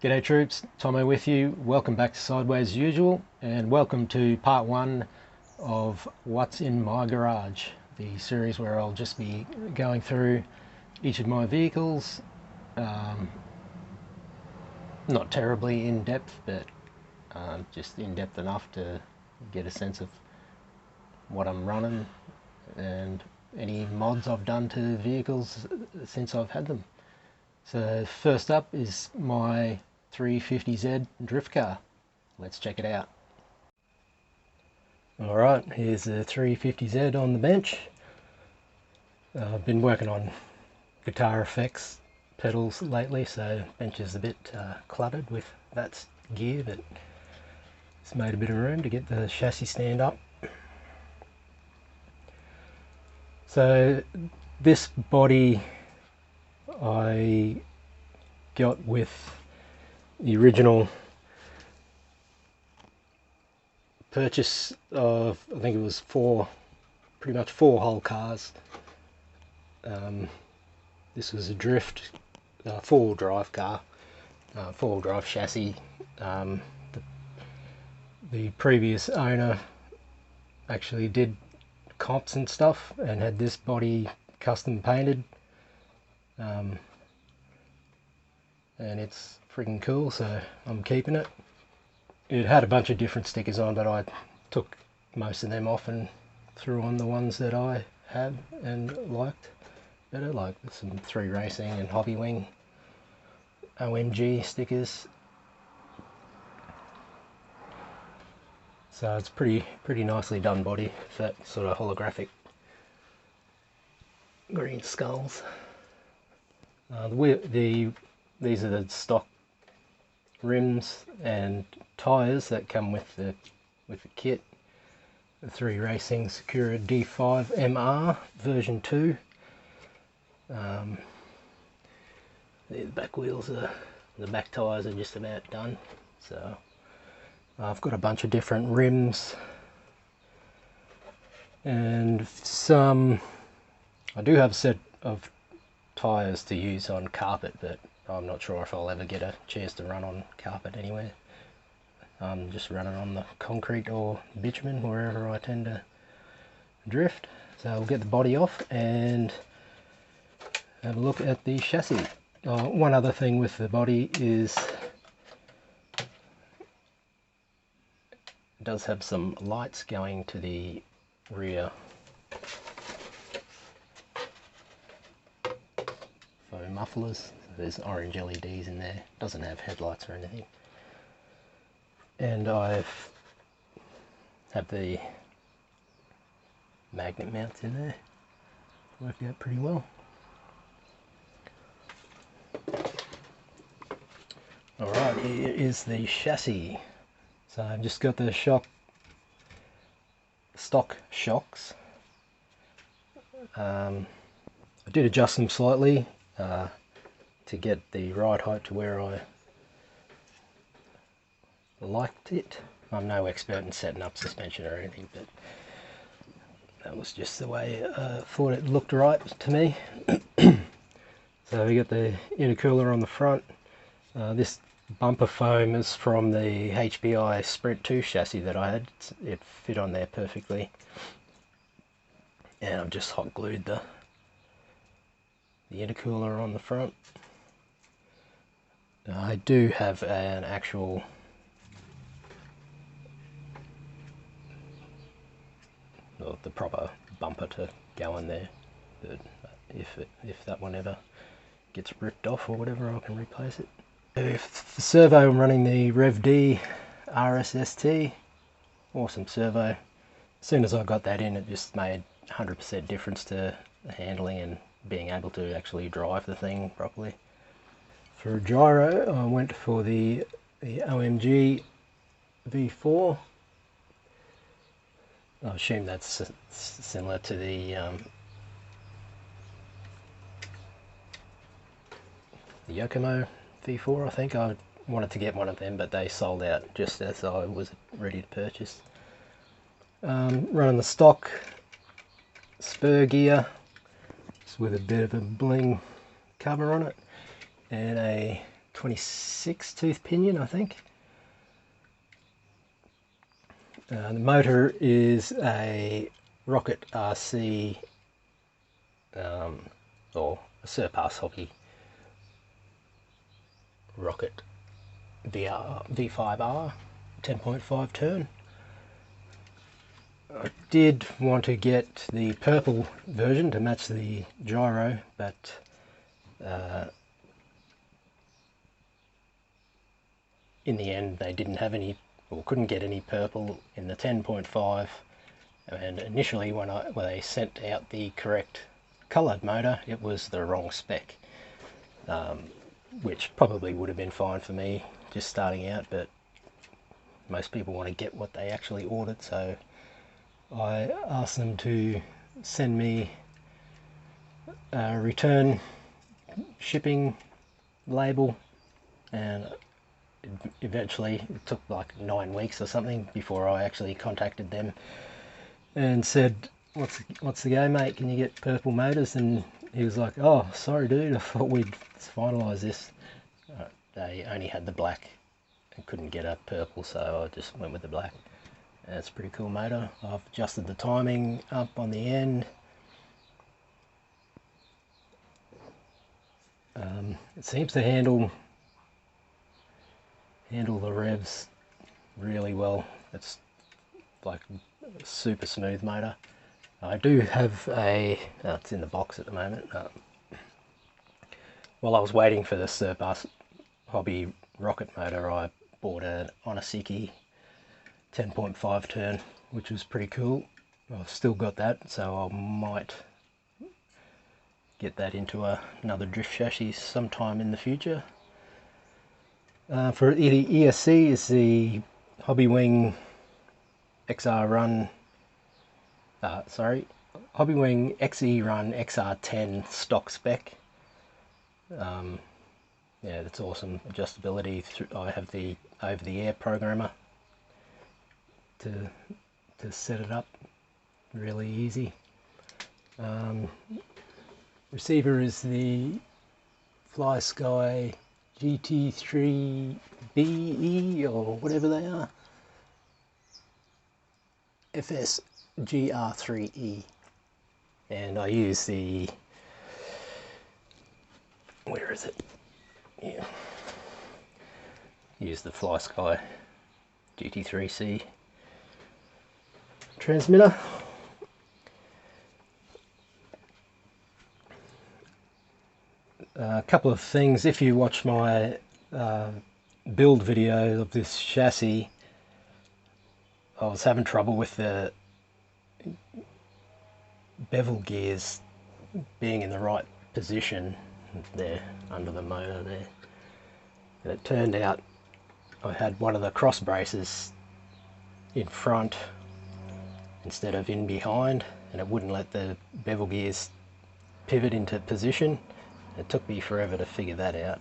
G'day troops, Tomo with you. Welcome back to Sideways as usual, and welcome to part one of What's in My Garage, the series where I'll just be going through each of my vehicles. Not terribly in depth, but just in depth enough to get a sense of what I'm running and any mods I've done to vehicles since I've had them. So first up is my 350Z drift car. Let's check it out. Alright, here's the 350Z on the bench. I've been working on guitar effects pedals lately, so the bench is a bit cluttered with that gear, but it's made a bit of room to get the chassis stand up. So this body I got with the original purchase of, I think it was pretty much four whole cars. This was a drift four-wheel drive car, four-wheel drive chassis. The previous owner actually did comps and stuff and had this body custom painted, and it's freaking cool, so I'm keeping it. It had a bunch of different stickers on, but I took most of them off and threw on the ones that I have and liked better, like some 3 Racing and Hobby Wing OMG stickers. So it's pretty nicely done body with that sort of holographic green skulls. These are the stock rims and tyres that come with the kit. The 3 Racing Sakura D5 MR version 2. The back wheels the back tyres are just about done. So I've got a bunch of different rims and I do have a set of tyres to use on carpet, but I'm not sure if I'll ever get a chance to run on carpet anywhere. I'm just running on the concrete or bitumen wherever I tend to drift. So I'll get the body off and have a look at the chassis. One other thing with the body is it does have some lights going to the rear for mufflers. There's orange LEDs in there. Doesn't have headlights or anything. And I have the magnet mounts in there. Worked out pretty well. Alright, here is the chassis. So I've just got the stock shocks. I did adjust them slightly to get the ride height to where I liked it. I'm no expert in setting up suspension or anything, but that was just the way I thought it looked right to me. So we got the intercooler on the front. This bumper foam is from the HBI Sprint 2 chassis that I had. It fit on there perfectly. And I've just hot glued the intercooler on the front. I do have an actual the proper bumper to go in there, but if that one ever gets ripped off or whatever, I can replace it. For servo, I'm running the Rev D RSST. Awesome servo. As soon as I got that in, it just made 100% difference to the handling and being able to actually drive the thing properly. For a gyro, I went for the OMG V4. I assume that's similar to the Yokomo V4, I think. I wanted to get one of them, but they sold out just as I was ready to purchase. Running the stock spur gear, just with a bit of a bling cover on it, and a 26 tooth pinion, I think. The motor is a Rocket RC or a Surpass Hobby Rocket V5R 10.5 turn. I did want to get the purple version to match the gyro, but in the end they didn't have any, or couldn't get any purple in the 10.5, and initially when they sent out the correct coloured motor, it was the wrong spec, which probably would have been fine for me just starting out, but most people want to get what they actually ordered, so I asked them to send me a return shipping label, and eventually it took like 9 weeks or something before I actually contacted them and said, what's the go, mate, can you get purple motors? And he was like, oh sorry dude, I thought we'd finalise this. They only had the black and couldn't get a purple, so I just went with the black. And it's a pretty cool motor. I've adjusted the timing up on the end. It seems to handle the revs really well. It's like a super smooth motor. I do have it's in the box at the moment. While I was waiting for the Surpass Hobby Rocket motor, I bought an Oniseki 10.5 turn, which was pretty cool. I've still got that, so I might get that into another drift chassis sometime in the future. For the ESC is the Hobbywing XR Run, Hobbywing XE Run XR10 stock spec. Yeah, that's awesome adjustability. I have the over-the-air programmer to set it up really easy. Receiver is the Fly Sky GT3BE or whatever they are, FSGR3E, and I use the, where is it? Yeah, use the Fly Sky GT3C transmitter. A couple of things, if you watch my build video of this chassis, I was having trouble with the bevel gears being in the right position there under the motor there. And it turned out I had one of the cross braces in front instead of in behind, and it wouldn't let the bevel gears pivot into position. It took me forever to figure that out.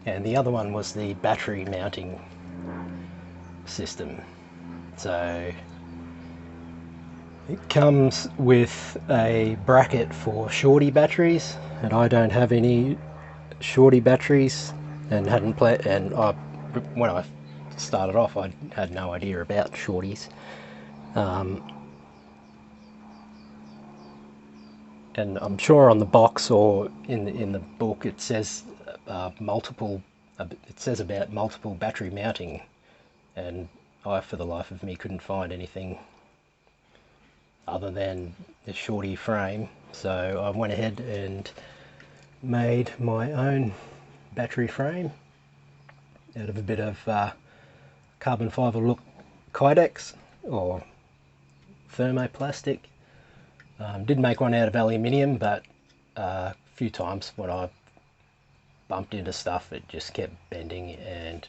And the other one was the battery mounting system. So it comes with a bracket for shorty batteries, and I don't have any shorty batteries, and hadn't played. And when I started off, I had no idea about shorties. And I'm sure on the box or in the book it says it says about multiple battery mounting, and I, for the life of me, couldn't find anything other than the shorty frame. So I went ahead and made my own battery frame out of a bit of carbon fibre look Kydex or thermoplastic. Did make one out of aluminium, but a few times when I bumped into stuff, it just kept bending and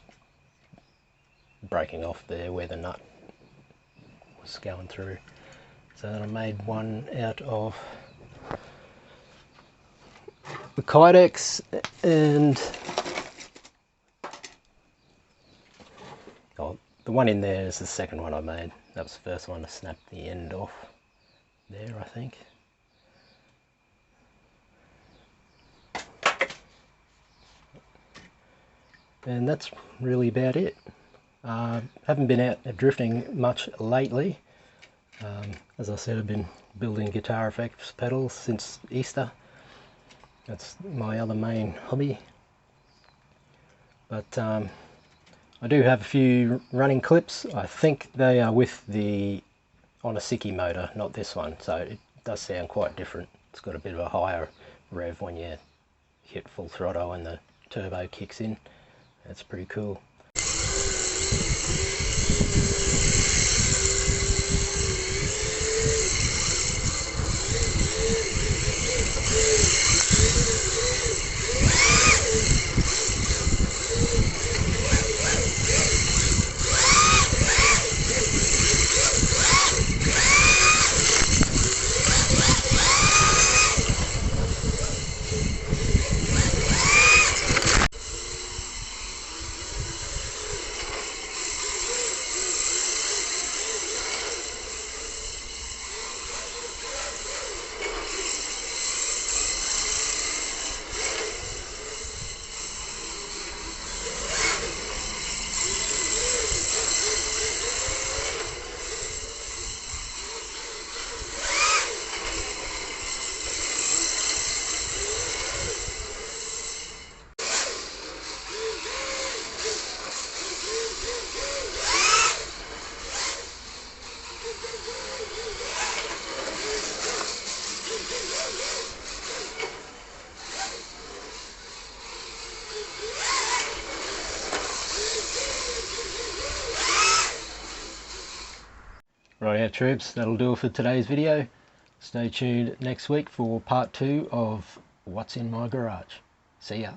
breaking off there where the nut was going through. So then I made one out of the Kydex, and the one in there is the second one I made. That was the first one to snap the end off there, I think. And that's really about it. Haven't been out drifting much lately. As I said, I've been building guitar effects pedals since Easter. That's my other main hobby. But I do have a few running clips. I think they are with the on a Siki motor, not this one, so it does sound quite different. It's got a bit of a higher rev when you hit full throttle and the turbo kicks in. That's pretty cool. Right, troops, that'll do it for today's video. Stay tuned next week for part 2 of What's in My Garage. See ya.